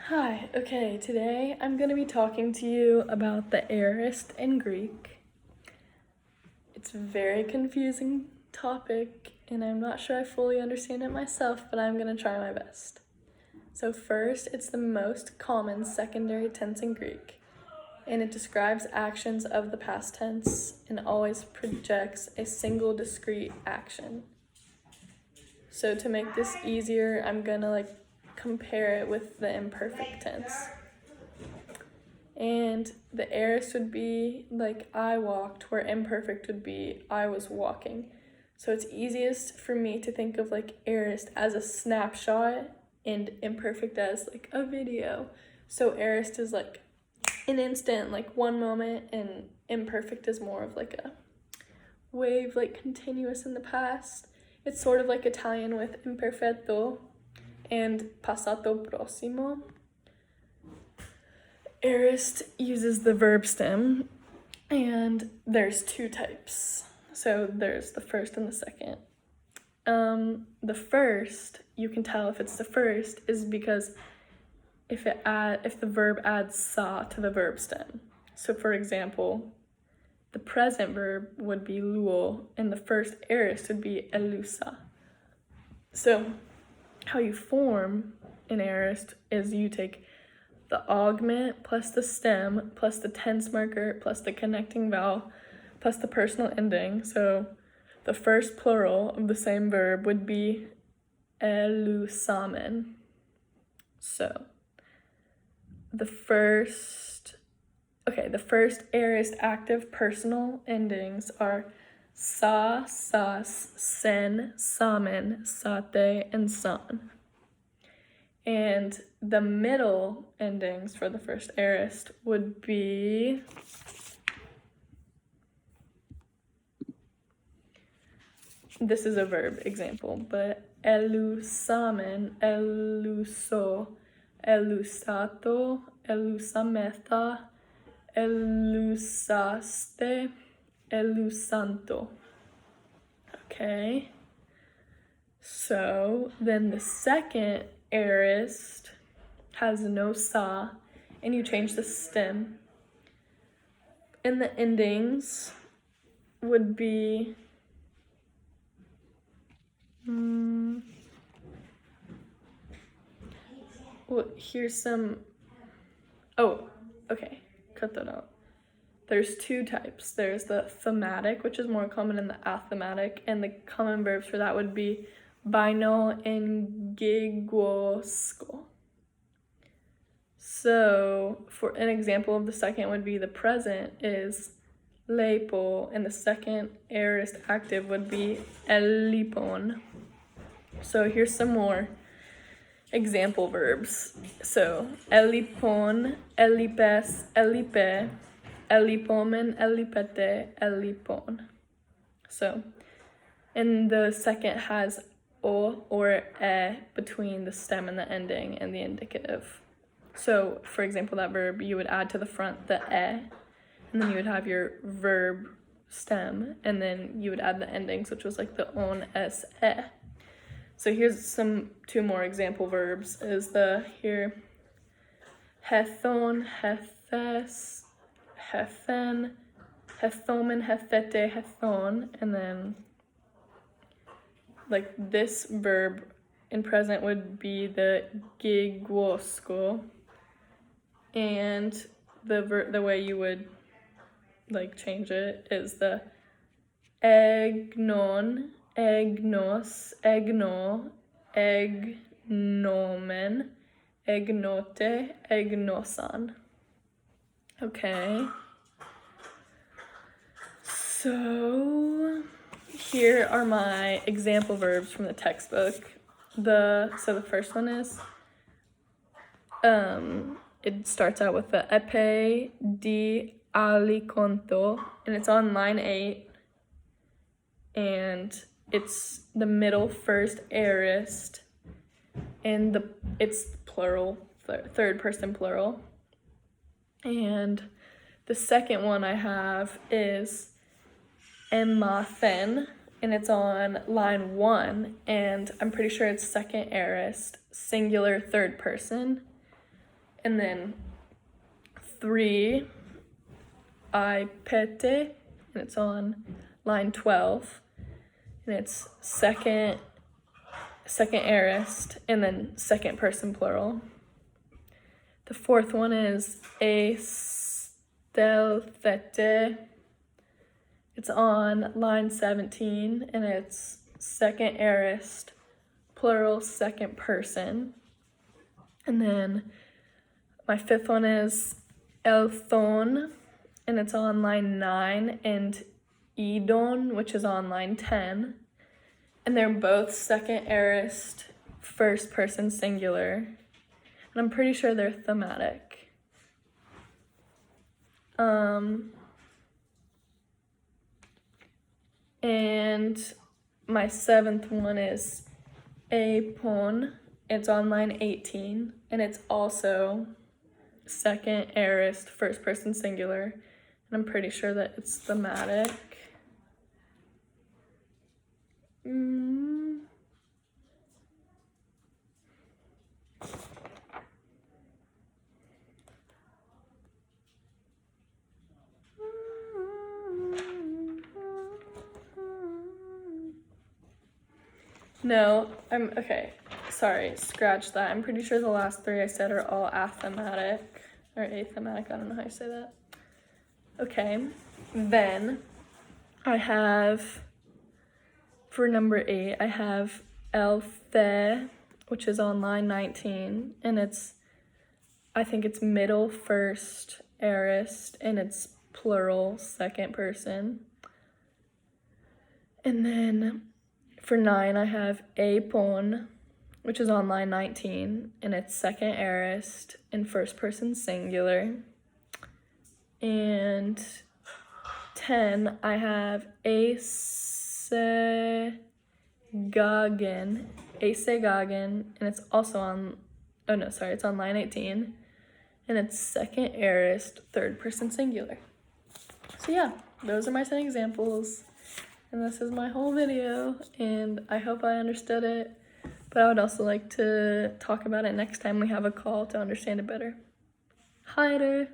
Hi, okay, today I'm going to be talking to you about the aorist in Greek. It's a very confusing topic, and I'm not sure I fully understand it myself, but I'm going to try my best. So first, it's the most common secondary tense in Greek, and it describes actions of the past tense and always projects a single discrete action. So to make this easier, I'm going to compare it with the imperfect tense. And the aorist would be like I walked, where imperfect would be I was walking. So it's easiest for me to think of aorist as a snapshot and imperfect as a video. So aorist is an instant, one moment, and imperfect is more of a wave, continuous in the past. It's sort of like Italian with imperfetto and passato prossimo. Aorist uses the verb stem, and there's two types. So there's the first and the second. The first, you can tell if it's the first, is because if the verb adds sa to the verb stem. So for example, the present verb would be luo, and the first aorist would be elusa. So how you form an aorist is you take the augment plus the stem plus the tense marker plus the connecting vowel plus the personal ending. So the first plural of the same verb would be elusamen. So the first aorist active personal endings are sa, sas, sen, samen, sate, and san. And the middle endings for the first aorist would be this is a verb example, but elusamen, eluso, elusato, elusameta, elusaste, elusanto. Okay. So then the second aorist has no sa, and you change the stem. And the endings would be here's some. Oh, okay, cut that out. There's two types. There's the thematic, which is more common, and the athematic, and the common verbs for that would be baino and giguosko. So for an example of the second would be the present is leipo, and the second aorist active would be elipon. So here's some more example verbs. So elipon, elipes, elipe, elipomen, elipete, elipon. So, and the second has o or e between the stem and the ending and the indicative. So, for example, that verb, you would add to the front the e, and then you would have your verb stem, and then you would add the endings, which was the on, s, e. So here's two more example verbs, is here, hethon, hethes, hethen, hethomen, hethete, hethon, and then this verb in present would be the giguosko, and the way you would change it is the egnon, egnos, egno, egnomen, egnote, egnosan. Okay. So here are my example verbs from the textbook. So the first one is it starts out with the epe di aliconto, and it's on line 8, and it's the middle first aorist, and it's plural, third person plural. And the second one I have is emathen, and it's on line 1, and I'm pretty sure it's second aorist, singular third person. And then 3, I pete, and it's on line 12. And it's second aorist, and then second person plural. The 4th one is estelthete. It's on line 17, and it's second aorist, plural, second person. And then my 5th one is elthon, and it's on line 9, and edon, which is on line 10. And they're both second aorist, first person singular. And I'm pretty sure they're thematic. And my 7th one is apon. It's on line 18, and it's also second aorist, first person singular. And I'm pretty sure that it's thematic. No, okay, sorry, scratch that. I'm pretty sure the last 3 I said are all athematic, or athematic, I don't know how you say that. Okay, then I have, for number 8, I have elthe, which is on line 19, and I think it's middle first aorist, and it's plural second person. And then for 9, I have apon, which is on line 19, and it's second aorist and first person singular. And 10, I have asegagen, and it's also on, it's on line 18, and it's second aorist, third person singular. So yeah, those are my 10 examples. And this is my whole video, and I hope I understood it, but I would also like to talk about it next time we have a call to understand it better. Hi there!